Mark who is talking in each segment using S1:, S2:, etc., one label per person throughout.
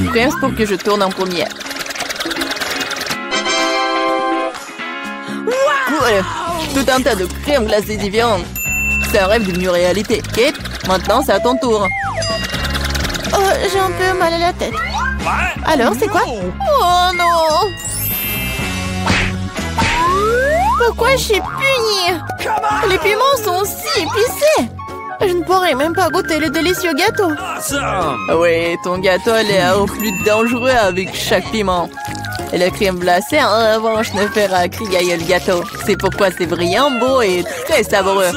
S1: Presse pour que je tourne en premier. Cool. Tout un tas de crèmes glacées différentes. C'est un rêve devenu réalité. Kate, maintenant c'est à ton tour. Oh, j'ai un peu mal à la tête. Alors, c'est quoi? Oh non! Pourquoi je suis punie? Les piments sont si épicés! Je ne pourrais même pas goûter le délicieux gâteau. Oui, ton gâteau a l'air plus dangereux avec chaque piment. Et la crème glacée, en revanche, ne fera crier le gâteau. C'est pourquoi c'est brillant, beau et très savoureux.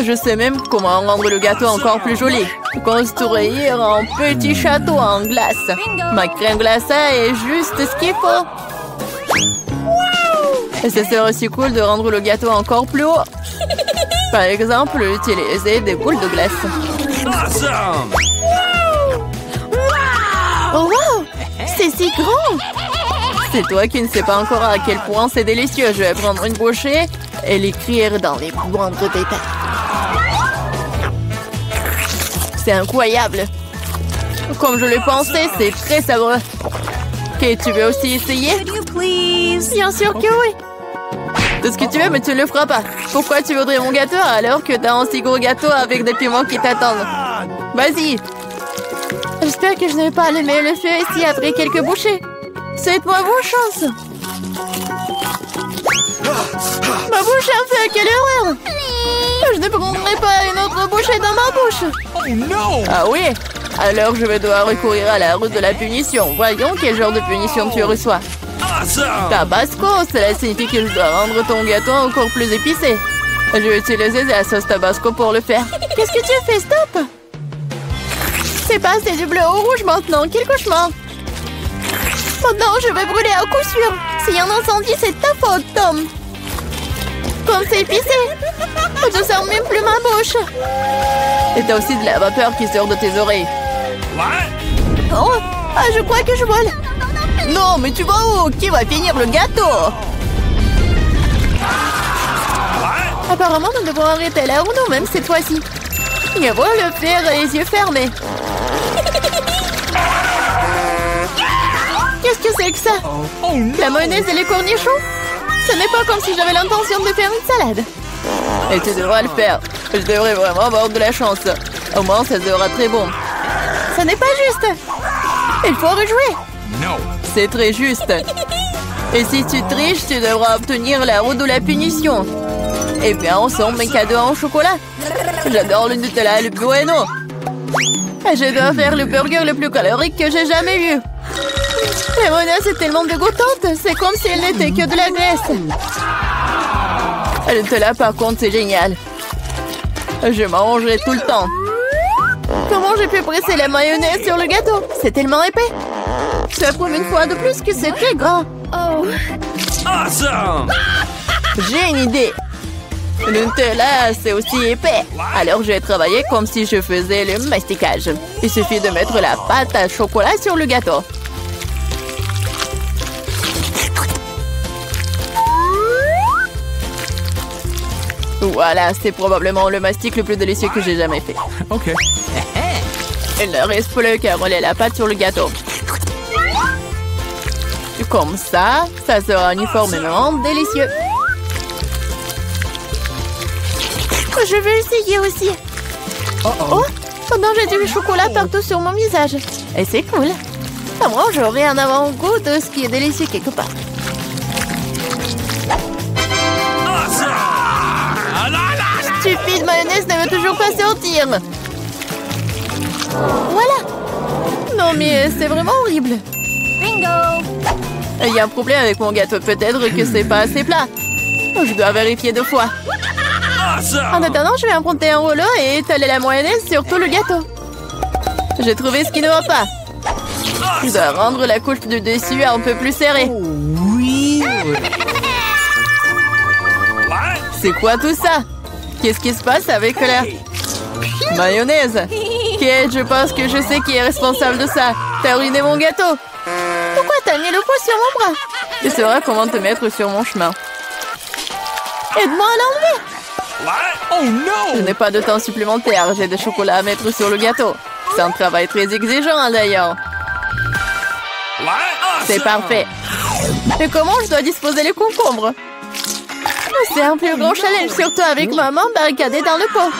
S1: Je sais même comment rendre le gâteau encore plus joli. Construire un petit château en glace. Ma crème glacée est juste ce qu'il faut. Et ce serait aussi cool de rendre le gâteau encore plus haut. Par exemple, utiliser des boules de glace. Oh wow! C'est si grand! C'est toi qui ne sais pas encore à quel point c'est délicieux. Je vais prendre une bouchée et l'écrire dans les moindres détails. C'est incroyable! Comme je le pensais, c'est très savoureux. Ok, tu veux aussi essayer? Bien sûr que oui! Tout ce que tu veux, mais tu ne le feras pas. Pourquoi tu voudrais mon gâteau alors que t'as un si gros gâteau avec des piments qui t'attendent? Vas-y! J'espère que je ne vais pas allumer le feu ici après quelques bouchées. Souhaite-moi bonne chance! Ma bouche a fait, quelle horreur! Je ne prendrai pas une autre bouchée dans ma bouche!
S2: Oh non!
S1: Ah oui? Alors je vais devoir recourir à la route de la punition. Voyons quel genre de punition tu reçois. Tabasco, cela signifie que je dois rendre ton gâteau encore plus épicé. Je vais utiliser la sauce Tabasco pour le faire. Qu'est-ce que tu fais? Stop! C'est pas assez du bleu au rouge maintenant. Quel cauchemar! Maintenant, je vais brûler à coup sûr. S'il y a un incendie, c'est ta faute, Tom. Comme c'est épicé. Je ne sens même plus ma bouche. Et t'as aussi de la vapeur qui sort de tes oreilles. Oh, ah, je crois que je vole. Non, mais tu vas où? Qui va finir le gâteau? Apparemment, nous devons arrêter la roue nous-mêmes cette fois-ci. Il va le faire les yeux fermés. Qu'est-ce que c'est que ça? La mayonnaise et les cornichons? Ce n'est pas comme si j'avais l'intention de faire une salade. Et tu devras le faire. Je devrais vraiment avoir de la chance. Au moins, ça sera très bon. Ce n'est pas juste. Il faut rejouer. C'est très juste. Et si tu triches, tu devras obtenir la roue de la punition. Et bien, ensemble, mes cadeaux en chocolat. J'adore le Nutella et le Bueno. Et je dois faire le burger le plus calorique que j'ai jamais eu. La mayonnaise est tellement dégoûtante. C'est comme si elle n'était que de la graisse. Le Nutella, par contre, c'est génial. Je mangerai tout le temps. Comment j'ai pu presser la mayonnaise sur le gâteau? C'est tellement épais. Ça prouve une fois de plus que c'est très gras. Oh.
S2: Awesome!
S1: J'ai une idée. Le Nutella, c'est aussi épais. Alors, je vais travailler comme si je faisais le masticage. Il suffit de mettre la pâte à chocolat sur le gâteau. Voilà, c'est probablement le mastic le plus délicieux que j'ai jamais fait.
S2: Ok.
S1: Il ne reste plus qu'à rouler la pâte sur le gâteau. Comme ça, ça sera uniformément délicieux. Je veux essayer aussi. Oh, pendant j'ai du chocolat partout sur mon visage. Et c'est cool. À moi, j'aurai un avant-goût de ce qui est délicieux quelque part. Stupide mayonnaise ne veut toujours pas sortir. Voilà. Non mais c'est vraiment horrible. Bingo. Il y a un problème avec mon gâteau. Peut-être que c'est pas assez plat. Je dois vérifier 2 fois. En attendant, je vais emprunter un rouleau et étaler la mayonnaise sur tout le gâteau. J'ai trouvé ce qui ne va pas. Je dois rendre la couche du dessus un peu plus serrée.
S2: Oui.
S1: C'est quoi tout ça? Qu'est-ce qui se passe avec la mayonnaise? Kate, je pense que je sais qui est responsable de ça. T'as ruiné mon gâteau. Pourquoi t'as mis le poids sur mon bras? Tu sauras comment te mettre sur mon chemin. Aide-moi à l'enlever.
S2: What? Oh
S1: Je
S2: no!
S1: n'ai pas de temps supplémentaire. J'ai des chocolats à mettre sur le gâteau. C'est un travail très exigeant, d'ailleurs.
S2: What?
S1: C'est parfait. Et comment je dois disposer les concombres? C'est un plus grand challenge, surtout avec maman barricadée dans le pot.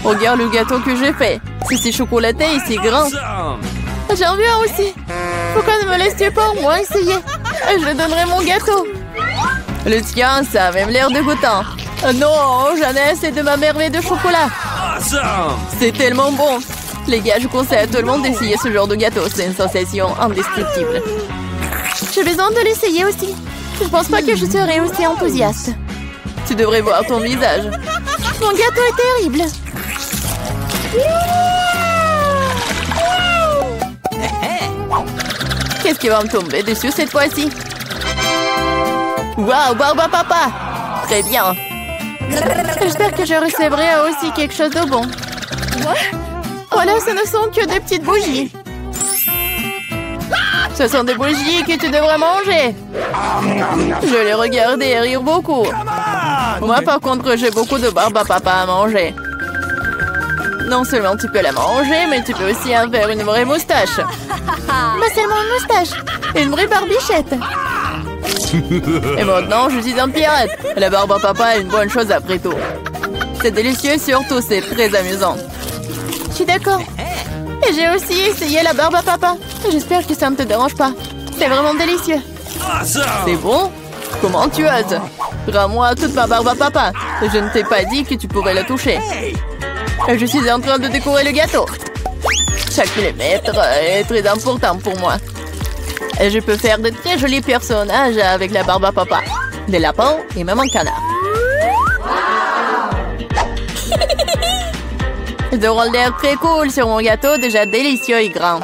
S1: Regarde le gâteau que j'ai fait. C'est si chocolaté et si grand.
S2: Awesome!
S1: J'en veux un aussi. Pourquoi ne me laisses-tu pas au moins essayer? Je lui donnerai mon gâteau. Le tien, ça a même l'air dégoûtant. Non, j'en ai assez de ma merveille de chocolat.
S2: Awesome!
S1: C'est tellement bon. Les gars, je conseille à tout le monde d'essayer ce genre de gâteau. C'est une sensation indescriptible. J'ai besoin de l'essayer aussi. Je pense pas que je serai aussi enthousiaste. Tu devrais voir ton visage. Mon gâteau est terrible. Qu'est-ce qui va me tomber dessus cette fois-ci? Waouh, Barba Papa! Très bien. J'espère que je recevrai aussi quelque chose de bon. Voilà, ce ne sont que des petites bougies. Ce sont des bougies que tu devrais manger. Je les regardais et rire beaucoup. Moi, par contre, j'ai beaucoup de Barba Papa à manger. Non seulement tu peux la manger, mais tu peux aussi en faire une vraie moustache. Pas seulement une moustache, une vraie barbichette. Et maintenant, je suis un pirate. La Barba Papa est une bonne chose après tout. C'est délicieux et surtout, c'est très amusant. Je suis d'accord. Et j'ai aussi essayé la Barba Papa. J'espère que ça ne te dérange pas. C'est vraiment délicieux.
S2: Awesome!
S1: C'est bon? Comment tu oses? Rends-moi toute ma Barba Papa. Je ne t'ai pas dit que tu pourrais la toucher. Je suis en train de décorer le gâteau. Chaque millimètre est très important pour moi. Et je peux faire de très jolis personnages avec la Barba Papa. Des lapins et même un canard. De rôle d'air très cool sur mon gâteau, déjà délicieux et grand.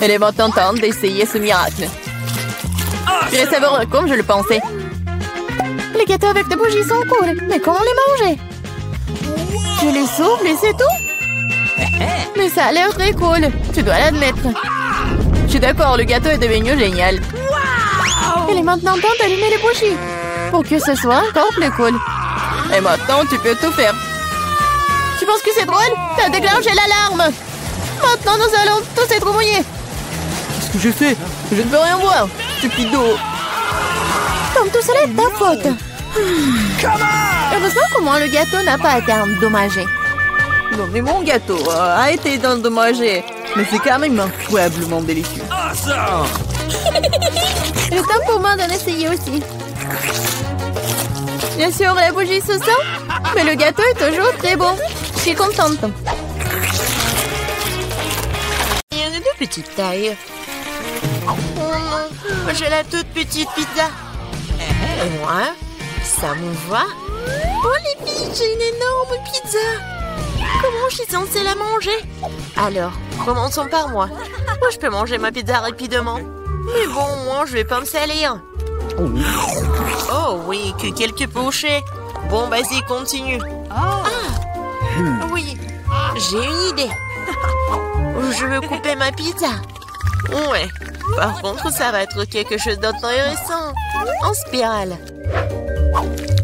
S1: Elle est maintenant temps d'essayer ce miracle. Très savoureux comme je le pensais. Les gâteaux avec des bougies sont cool, mais comment les manger? Je les souffle et c'est tout? Mais ça a l'air très cool, tu dois l'admettre. Je suis d'accord, le gâteau est devenu génial. Il est maintenant temps d'allumer les bougies, pour que ce soit encore plus cool. Et maintenant, tu peux tout faire. Tu penses que c'est drôle? T'as déclenché l'alarme. Maintenant, nous allons tous être mouillés. Qu'est-ce que j'ai fait? Je ne peux rien voir, stupido. Comme tout cela est ta faute. Heureusement qu'au moins le gâteau n'a pas été endommagé. Non, mais mon gâteau a été endommagé. Mais c'est quand même incroyablement délicieux.
S2: Awesome!
S1: Il est temps pour moi d'en essayer aussi. Bien sûr, la bougie se sent, mais le gâteau est toujours très bon. Je suis contente. Il y en a de petite taille. Oh non, j'ai la toute petite pizza. Et moi, ça me va. Oh les filles, j'ai une énorme pizza. Comment je suis censée la manger? Alors, commençons par moi. Moi, je peux manger ma pizza rapidement. Mais bon, moi, je vais pas me salir. Oh oui, que quelques pochés. Bon, vas-y, continue. Ah, oui, j'ai une idée. Je veux couper ma pizza. Ouais, par contre, ça va être quelque chose d'intéressant. En spirale.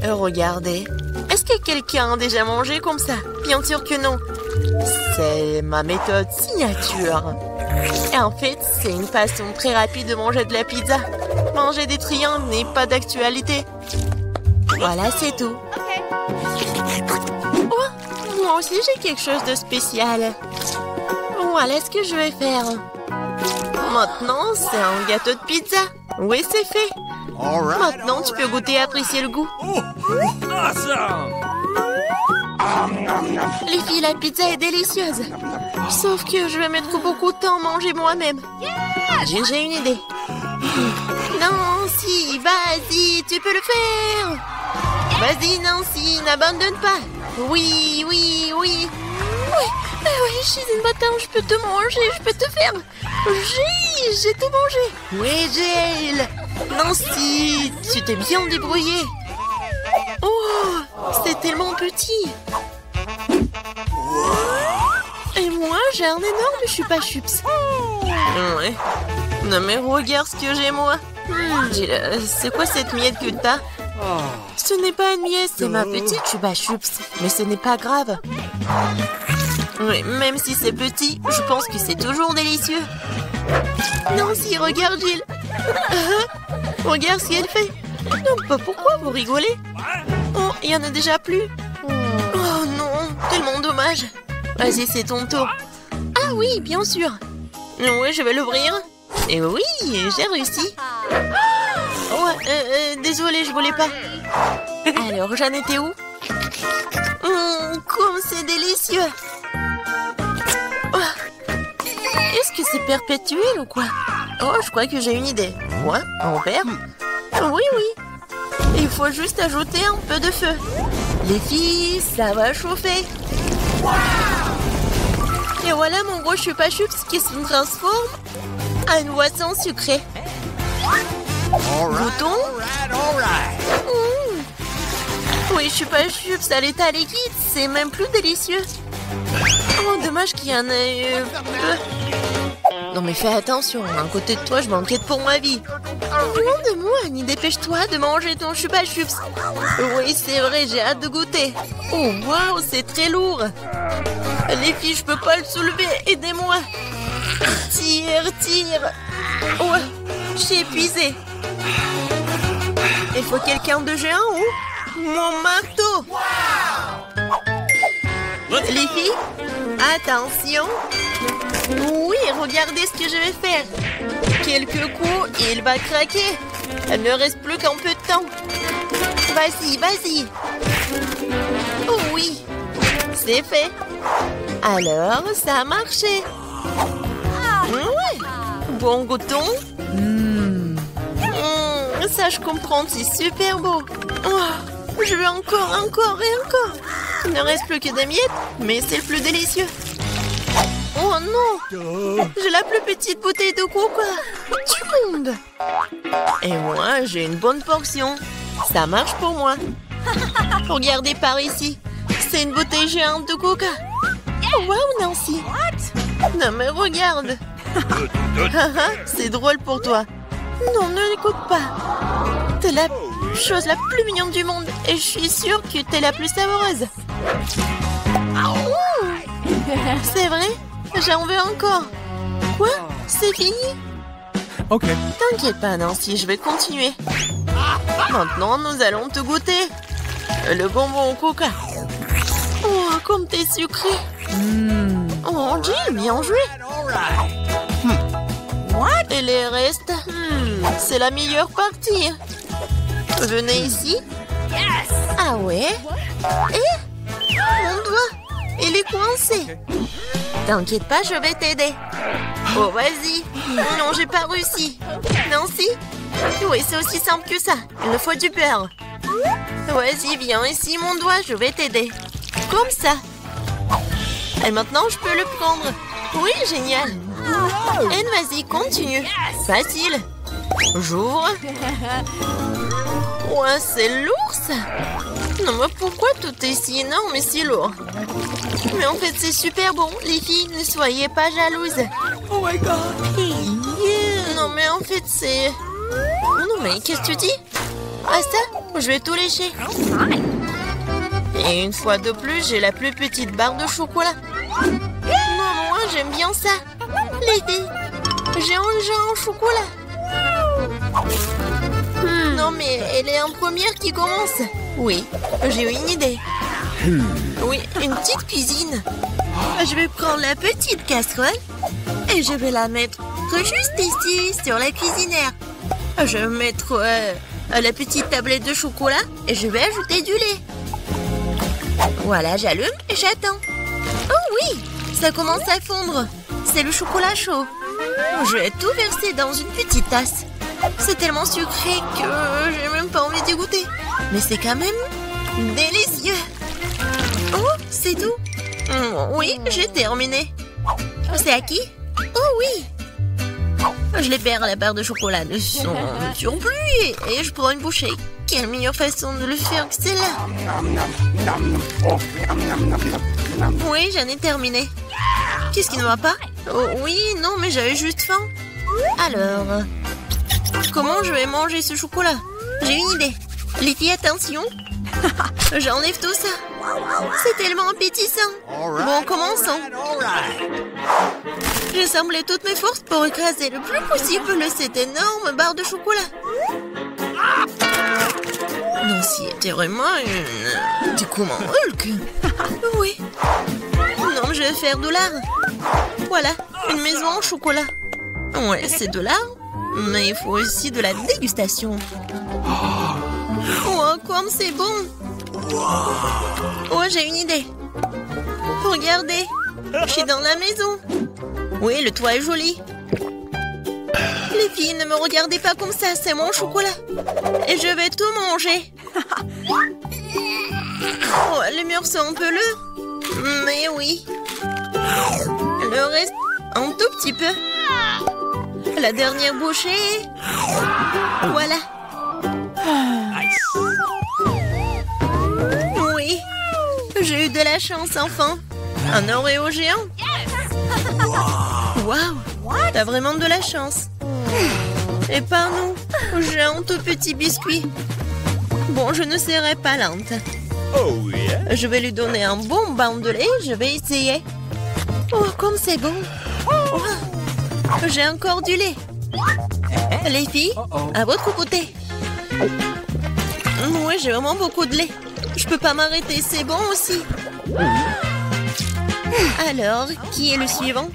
S1: Regardez. Est-ce que quelqu'un a déjà mangé comme ça? Bien sûr que non. C'est ma méthode signature. Et en fait, c'est une façon très rapide de manger de la pizza. Manger des triangles n'est pas d'actualité. Voilà, c'est tout. Oh, moi aussi, j'ai quelque chose de spécial. Voilà ce que je vais faire. Maintenant, c'est un gâteau de pizza. Oui, c'est fait. Maintenant, tu peux goûter et apprécier le goût.
S2: Awesome!
S1: Les filles, la pizza est délicieuse. Sauf que je vais mettre beaucoup de temps à manger moi-même. J'ai une idée. Nancy, vas-y, tu peux le faire. Vas-y, Nancy, n'abandonne pas. Oui, oui, oui. Oui, je suis une bâtarde, je peux te manger, je peux te faire. J'ai tout mangé. Oui, Jill. Nancy, tu t'es bien débrouillée. Oh, c'est tellement petit. Et moi, j'ai un énorme chupa-chups. Ouais. Non mais regarde ce que j'ai moi. Jill, c'est quoi cette miette que t'as?
S3: Ce n'est pas une miette, c'est ma petite Chupa Chups. Mais ce n'est pas grave. Oui, même si c'est petit, je pense que c'est toujours délicieux. Nancy, regarde Jill. Regarde ce qu'elle fait. Non, pas pourquoi vous rigolez? Oh, il y en a déjà plus. Oh non, tellement dommage. Vas-y, c'est ton tour. Ah oui, bien sûr. Oui, je vais l'ouvrir. Et oui, j'ai réussi. Ouais, désolée, je voulais pas. Alors, j'en étais où? Comme c'est délicieux. Oh. Est-ce que c'est perpétuel ou quoi? Oh, je crois que j'ai une idée. Quoi? En verre? Oui, oui. Il faut juste ajouter un peu de feu. Les filles, ça va chauffer. Et voilà mon gros Chupa Chups qui se transforme en une boisson sucrée. Goûtons. Oui, Chupa Chups à l'état liquide, c'est même plus délicieux. Oh, dommage qu'il y en ait peu. Non mais fais attention, à côté de toi, je m'inquiète pour ma vie. Loin de moi, Annie, dépêche-toi de manger ton Chupa Chups. Oui, c'est vrai, j'ai hâte de goûter. Oh, waouh, c'est très lourd. Les filles, je peux pas le soulever, aidez-moi. Tire, tire. Ouais, je suis épuisée. Il faut quelqu'un de géant ou mon marteau. Les filles, attention. Oui, regardez ce que je vais faire. Quelques coups et il va craquer. Il ne reste plus qu'un peu de temps. Vas-y, vas-y. Oh oui, c'est fait. Alors, ça a marché. Ouais. Bon, goûtons. Ça, je comprends, c'est super beau. Oh, je veux encore et encore. Il ne reste plus que des miettes, mais c'est le plus délicieux. Oh non! J'ai la plus petite bouteille de coca du monde. Et moi, j'ai une bonne portion. Ça marche pour moi. Regardez par ici. C'est une bouteille géante de coca. Oh, wow, Nancy. Non, mais regarde. C'est drôle pour toi. Non, ne l'écoute pas. T'es la chose la plus mignonne du monde. Et je suis sûre que t'es la plus savoureuse. C'est vrai? J'en veux encore. Quoi? C'est fini?
S4: Ok.
S3: T'inquiète pas, Nancy, je vais continuer. Maintenant, nous allons te goûter. Le bonbon au coca. Oh, comme t'es sucré. Oh, Jill, bien joué. Et les restes? C'est la meilleure partie. Venez ici. Ah ouais? Et? Mon doigt, il est coincé. T'inquiète pas, je vais t'aider. Oh, vas-y. Non, j'ai pas réussi. Nancy? Oui, c'est aussi simple que ça. Il nous faut du beurre. Vas-y, viens ici, mon doigt, je vais t'aider. Comme ça. Et maintenant, je peux le prendre. Oui, génial. Et vas-y, continue. Facile. J'ouvre. Ouais, c'est lourd, ça. Non, mais pourquoi tout est si énorme et si lourd? Mais en fait, c'est super bon. Les filles, ne soyez pas jalouses.
S4: Oh my god.
S3: Non, mais en fait, c'est... Non, mais qu'est-ce que tu dis? Ah, ça? Je vais tout lécher. Et une fois de plus, j'ai la plus petite barre de chocolat. Non, moi, j'aime bien ça. Les filles, j'ai un chocolat. Non, mais elle est en première qui commence. Oui, j'ai une idée. Oui, une petite cuisine. Je vais prendre la petite casserole et je vais la mettre juste ici, sur la cuisinière. Je vais mettre la petite tablette de chocolat et je vais ajouter du lait. Voilà, j'allume et j'attends. Oh oui, ça commence à fondre. C'est le chocolat chaud. Je vais tout verser dans une petite tasse. C'est tellement sucré que j'ai même pas envie d'y goûter. Mais c'est quand même délicieux. Oh, c'est tout. Oui, j'ai terminé. C'est à qui? Oh oui. Je libère la barre de chocolat de son surplus et je prends une bouchée. Quelle meilleure façon de le faire que celle-là? Oui, j'en ai terminé. Qu'est-ce qui ne va pas? Oh, oui, non, mais j'avais juste faim. Alors, comment je vais manger ce chocolat? J'ai une idée. Les filles, attention. J'enlève tout ça. C'est tellement appétissant. Bon, commençons. J'ai semblé toutes mes forces pour écraser le plus possible cette énorme barre de chocolat. Nancy était vraiment une... Du coup, mon Hulk. Oui. Non, je vais faire de l'art. Voilà, une maison en chocolat. Ouais, c'est de l'art. Mais il faut aussi de la dégustation. Oh, comme c'est bon. Oh, j'ai une idée. Regardez, je suis dans la maison. Oui, le toit est joli. Les filles, ne me regardez pas comme ça, c'est mon chocolat. Et je vais tout manger. Oh, les murs sont un peu lourds. Mais oui. Le reste, un tout petit peu. La dernière bouchée. Voilà. Oui. J'ai eu de la chance, enfant. Un Oreo géant. Waouh. T'as vraiment de la chance. Et pas nous. J'ai un tout petit biscuit. Bon, je ne serai pas lente. Je vais lui donner un bon bain de lait. Je vais essayer. Oh, comme c'est bon. Oh, j'ai encore du lait. Les filles, à votre côté. Oui, j'ai vraiment beaucoup de lait. Je peux pas m'arrêter, c'est bon aussi. Alors, qui est le suivant?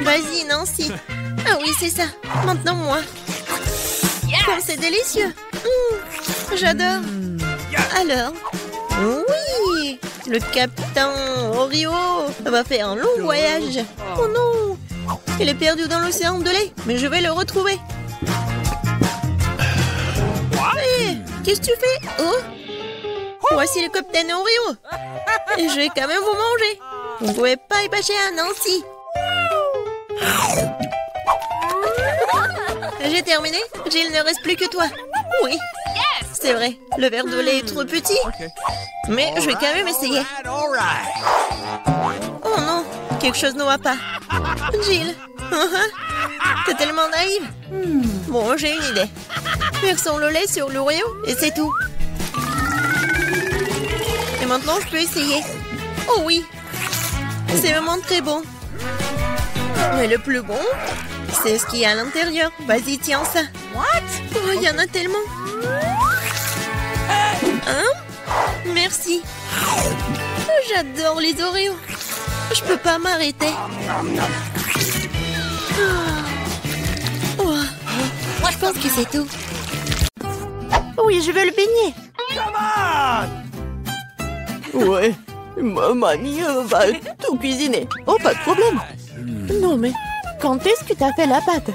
S3: Vas-y, Nancy. Ah oui, c'est ça. Maintenant, moi. Comme c'est délicieux. J'adore. Alors, oui, le capitaine Oreo va faire un long voyage. Oh non, il est perdu dans l'océan de lait, mais je vais le retrouver. Hé, qu'est-ce que tu fais? Oh, voici le capitaine Oreo. Et je vais quand même vous manger. Vous ne pouvez pas y passer à Nancy. J'ai terminé. Jill, ne reste plus que toi. Oui. C'est vrai, le verre de lait est trop petit. Mais je vais quand même essayer. Oh non, quelque chose ne va pas. Jill, t'es tellement naïve. Bon, j'ai une idée. Versons le lait sur l'Oreo et c'est tout. Et maintenant, je peux essayer. Oh oui, c'est vraiment très bon. Mais le plus bon, c'est ce qu'il y a à l'intérieur. Vas-y, tiens ça. Oh, il y en a tellement. Hein? Merci. J'adore les Oreos. Je peux pas m'arrêter. Oh. Je pense que c'est tout. Oui, je veux le beignet.
S1: Ouais, ma mamie va tout cuisiner. Oh, pas de problème. Non, mais quand est-ce que t'as fait la pâte?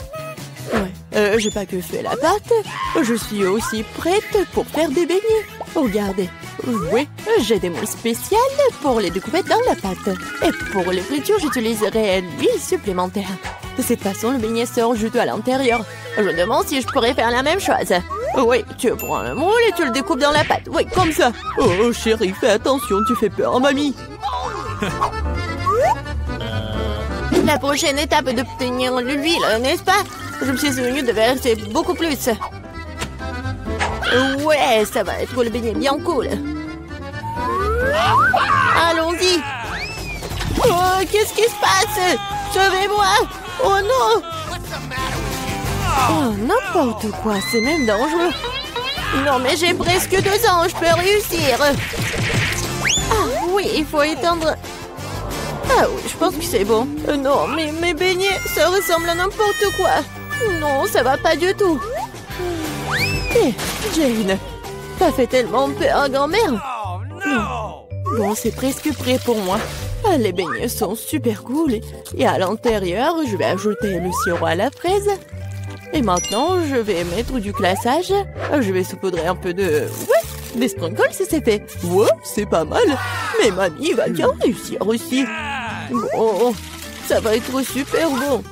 S1: Ouais, j'ai pas que fait la pâte. Je suis aussi prête pour faire des beignets. Regardez. Oui, j'ai des moules spéciales pour les découper dans la pâte. Et pour les fritures, j'utiliserai l'huile supplémentaire. De cette façon, le beignet sort juteux à l'intérieur. Je me demande si je pourrais faire la même chose. Oui, tu prends un moule et tu le découpes dans la pâte. Oui, comme ça. Oh, chérie, fais attention, tu fais peur à mamie. La prochaine étape est d'obtenir l'huile, n'est-ce pas? Je me suis souvenu de verser beaucoup plus. Ouais, ça va être le beignet bien cool. Allons-y. Oh, qu'est-ce qui se passe? Sauvez-moi. Oh non. Oh, n'importe quoi, c'est même dangereux. Non, mais j'ai presque 2 ans, je peux réussir. Ah oui, il faut étendre... Ah oui, je pense que c'est bon. Non, mais mes beignets, ça ressemble à n'importe quoi. Non, ça va pas du tout. Hé, Jane, t'as fait tellement peur à grand-mère. Non. Bon, c'est presque prêt pour moi. Ah, les beignets sont super cool. Et à l'intérieur, je vais ajouter le sirop à la fraise. Et maintenant, je vais mettre du glaçage. Je vais saupoudrer un peu de... Ouais, des sprinkles, c'est fait. Ouais, c'est pas mal. Mais mamie va bien réussir aussi. Bon, ça va être super bon.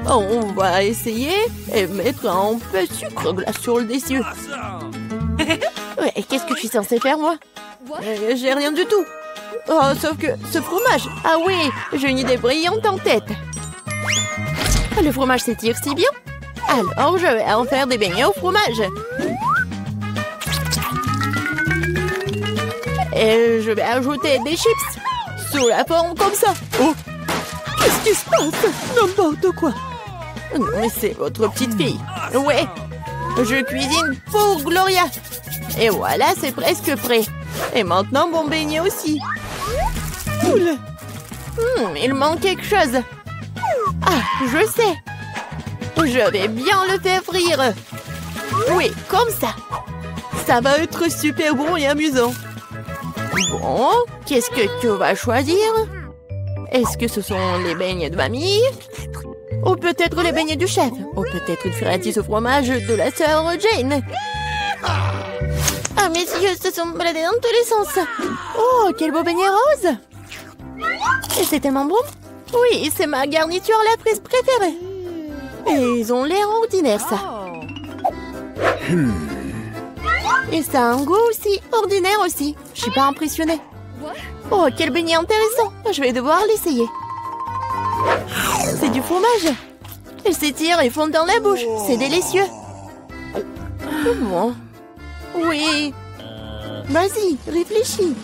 S1: On va essayer et mettre un peu de sucre glace sur le dessus. Ouais, qu'est-ce que je suis censée faire, moi? J'ai rien du tout. Oh, sauf que ce fromage. Ah oui, j'ai une idée brillante en tête. Le fromage s'étire si bien. Alors, je vais en faire des beignets au fromage. Et je vais ajouter des chips sous la forme comme ça. Oh, qu'est-ce qui se passe? N'importe quoi. Non, mais c'est votre petite fille. Ouais, je cuisine pour Gloria. Et voilà, c'est presque prêt. Et maintenant, mon beignet aussi. Oula. Il manque quelque chose. Ah, je sais. Je vais bien le faire frire. Oui, comme ça. Ça va être super bon et amusant. Bon, qu'est-ce que tu vas choisir? Est-ce que ce sont les beignets de mamie? Ou peut-être les beignets du chef? Ou peut-être une friandise au fromage de la sœur Jane? Ah, mes yeux se sont baladés dans tous les sens. Oh, quel beau beignet rose! Et c'est tellement bon. Oui, c'est ma garniture la prise préférée. Et ils ont l'air ordinaires, ça. Et ça a un goût aussi ordinaire aussi. Je suis pas impressionnée. Oh, quel beignet intéressant. Je vais devoir l'essayer. C'est du fromage. Il s'étire et fond dans la bouche. C'est délicieux. Bon. Oui. Vas-y, réfléchis.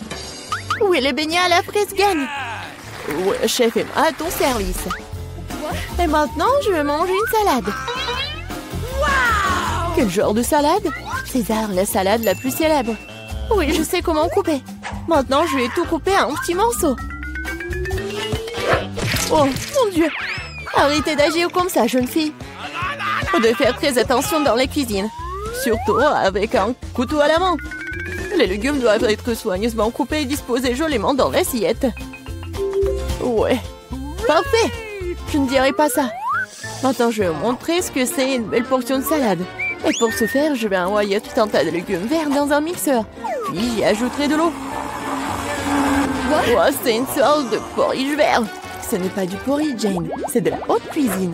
S1: Oui, les beignets à la fraise gagnent. Ouais, chef, et moi à ton service. Et maintenant, je vais manger une salade. Quel genre de salade? César, la salade la plus célèbre. Oui, je sais comment couper. Maintenant, je vais tout couper en petits morceaux. Oh, mon Dieu! Arrêtez d'agir comme ça, jeune fille. Faut de faire très attention dans la cuisine. Surtout avec un couteau à la main. Les légumes doivent être soigneusement coupés et disposés joliment dans l'assiette. Ouais, parfait. Je ne dirai pas ça. Maintenant, je vais vous montrer ce que c'est une belle portion de salade. Et pour ce faire, je vais envoyer tout un tas de légumes verts dans un mixeur. Puis j'y ajouterai de l'eau. Oh, c'est une sorte de porridge vert. Ce n'est pas du porridge, Jane. C'est de la haute cuisine.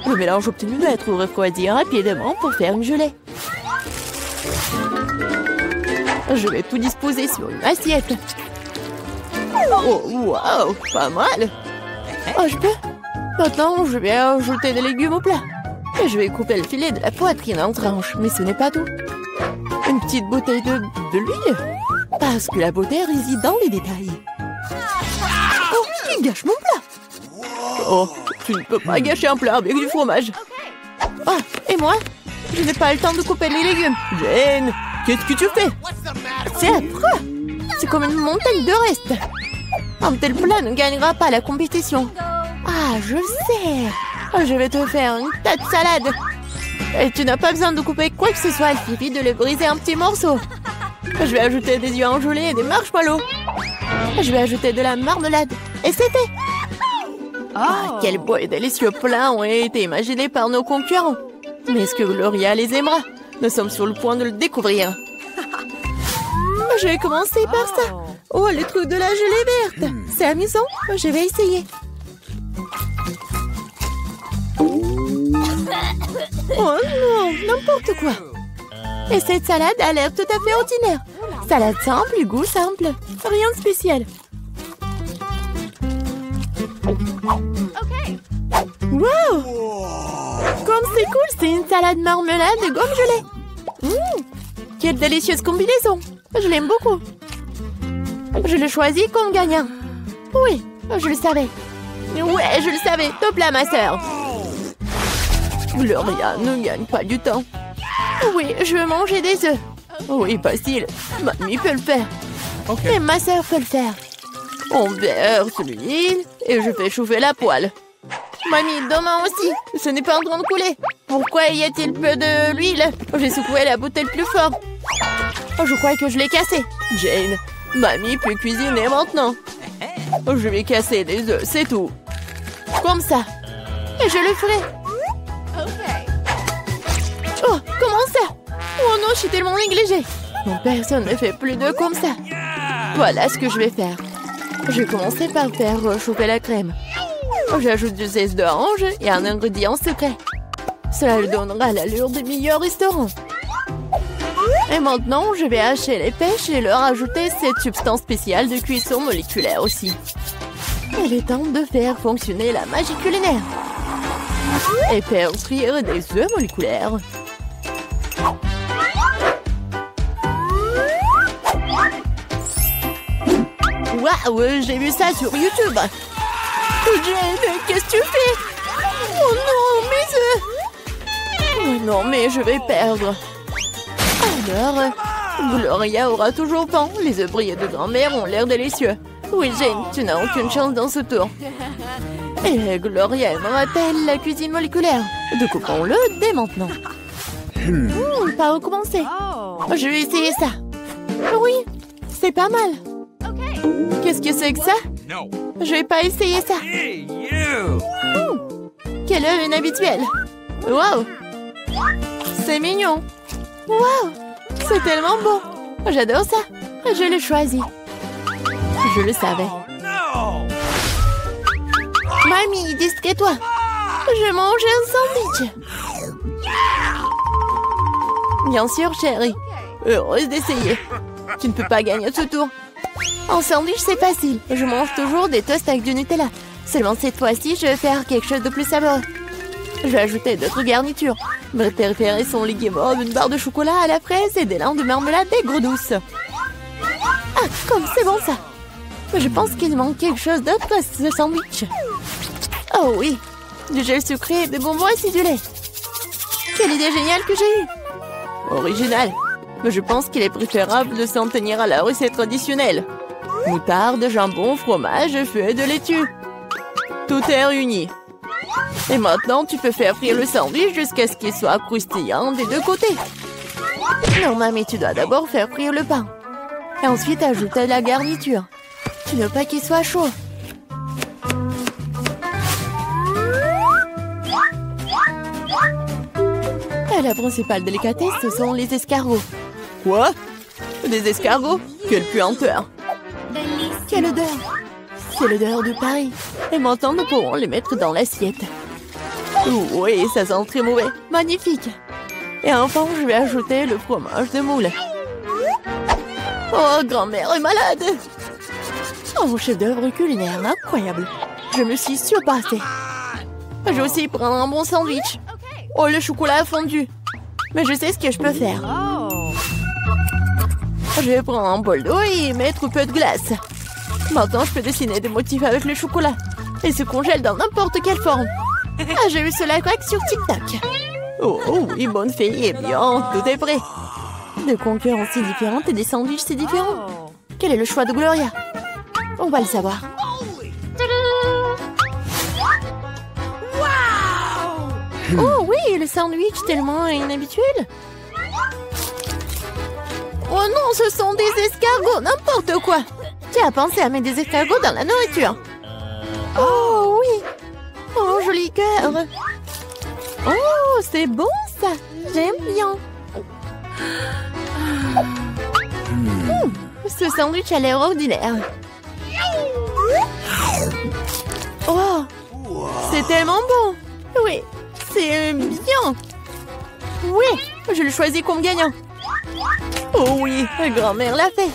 S1: Le mélange obtenu doit être refroidi rapidement pour faire une gelée. Je vais tout disposer sur une assiette. Oh, wow, pas mal. Oh, je peux? Maintenant, je vais ajouter des légumes au plat. Et je vais couper le filet de la poitrine en tranches. Mais ce n'est pas tout. Une petite bouteille de l'huile. Parce que la beauté réside dans les détails. Oh, qui gâche mon plat? Oh, tu ne peux pas gâcher un plat avec du fromage. Oh, et moi? Je n'ai pas le temps de couper les légumes. Jane, qu'est-ce que tu fais? C'est affreux. C'est comme une montagne de restes. Un tel plat ne gagnera pas la compétition. Ah, je sais. Je vais te faire une tas de salade. Et tu n'as pas besoin de couper quoi que ce soit. Il suffit de le briser en petits morceaux. Je vais ajouter des œufs engelés et des marshmallows. Je vais ajouter de la marmelade. Et c'est fait. Ah, quel beau et délicieux plat ont été imaginés par nos concurrents. Mais est-ce que Gloria les aimera? Nous sommes sur le point de le découvrir. Je vais commencer par ça. Oh, le truc de la gelée verte. C'est amusant. Je vais essayer. Oh non, n'importe quoi. Et cette salade a l'air tout à fait ordinaire. Salade simple et goût simple. Rien de spécial. Wow! Comme c'est cool, c'est une salade marmelade et gomme gelée. Quelle délicieuse combinaison. Je l'aime beaucoup. Je le choisis comme gagnant. Oui, je le savais. Ouais, je le savais. Top là, ma sœur. Gloria ne gagne pas du temps. Oui, je veux manger des œufs. Oui, facile. Mamie peut le faire. Et ma sœur peut le faire. On verse l'huile et je fais chauffer la poêle. Mamie, demain aussi. Ce n'est pas en train de couler. Pourquoi y a-t-il peu de l'huile? J'ai secoué la bouteille plus fort. Oh, je crois que je l'ai cassée. Jane, mamie peut cuisiner maintenant. Je vais casser des œufs, c'est tout. Comme ça. Et je le ferai. Oh, comment ça? Oh non, je suis tellement négligée. Non, personne ne fait plus d'œufs comme ça. Voilà ce que je vais faire. Je vais commencer par faire chauffer la crème. J'ajoute du zeste d'orange et un ingrédient secret. Cela lui donnera l'allure des meilleurs restaurants. Et maintenant, je vais hacher les pêches et leur ajouter cette substance spéciale de cuisson moléculaire aussi. Il est temps de faire fonctionner la magie culinaire. Et faire frire des œufs moléculaires. Waouh, j'ai vu ça sur YouTube. Jane, qu'est-ce que tu fais? Oh non, mes œufs! Oh non, mais je vais perdre. Alors, Gloria aura toujours faim. Les œufs brillés de grand-mère ont l'air délicieux. Oui, Jane, tu n'as aucune chance dans ce tour. Et Gloria me rappelle la cuisine moléculaire. Découpons-le dès maintenant. Par où commencer? Je vais essayer ça. Oui, c'est pas mal. Qu'est-ce que c'est que ça?
S2: No.
S1: Je vais pas essayer ça.
S2: Hey, you!
S1: Quelle œuvre inhabituelle. Wow! C'est mignon. Wow! C'est tellement beau. J'adore ça. Je l'ai choisi. Je le savais.
S2: No!
S1: Mamie, distrais-toi. Je mange un sandwich. Bien sûr, chérie. Heureuse d'essayer. Tu ne peux pas gagner ce tour. En sandwich, c'est facile. Je mange toujours des toasts avec du Nutella. Seulement cette fois-ci, je vais faire quelque chose de plus savoureux. Je vais ajouter d'autres garnitures. Mes préférés sont les guimauves, une barre de chocolat à la fraise et des lins de marmelade aigre douce. Ah, comme c'est bon ça. Je pense qu'il manque quelque chose d'autre à ce sandwich. Oh oui, du gel sucré, des bonbons acidulés. Quelle idée géniale que j'ai eue. Original. Mais je pense qu'il est préférable de s'en tenir à la recette traditionnelle. Moutarde, jambon, fromage, feuilles de laitue. Tout est réuni. Et maintenant, tu peux faire frire le sandwich jusqu'à ce qu'il soit croustillant des deux côtés. Non, mamie, tu dois d'abord faire frire le pain. Et ensuite, ajouter la garniture. Tu ne veux pas qu'il soit chaud. Et la principale délicatesse, ce sont les escargots. Quoi? Des escargots? Quelle puanteur! Quelle odeur! C'est l'odeur de Paris. Et maintenant, nous pourrons les mettre dans l'assiette. Oui, ça sent très mauvais. Magnifique! Et enfin, je vais ajouter le fromage de moule. Oh, grand-mère est malade! Oh, chef-d'œuvre culinaire, incroyable! Je me suis surpassée. Je vais aussi prendre un bon sandwich. Oh, le chocolat a fondu. Mais je sais ce que je peux faire. Je vais prendre un bol d'eau et mettre un peu de glace. Maintenant, je peux dessiner des motifs avec le chocolat. Et se congèle dans n'importe quelle forme. Ah, j'ai vu cela craque sur TikTok. Oh, oui, bonne fille. Eh bien, tout est prêt. Des concurrences si différentes et des sandwichs si différents. Quel est le choix de Gloria? On va le savoir. Oh oui, le sandwich tellement inhabituel. Oh non, ce sont des escargots, n'importe quoi. Qui a pensé à mettre des escargots dans la nourriture? Oh oui. Oh, joli cœur. Oh, c'est bon ça. J'aime bien. Ce sandwich a l'air ordinaire. Oh, c'est tellement bon. Oui, c'est bien. Oui, je le choisis comme gagnant. Oh oui, grand-mère l'a fait.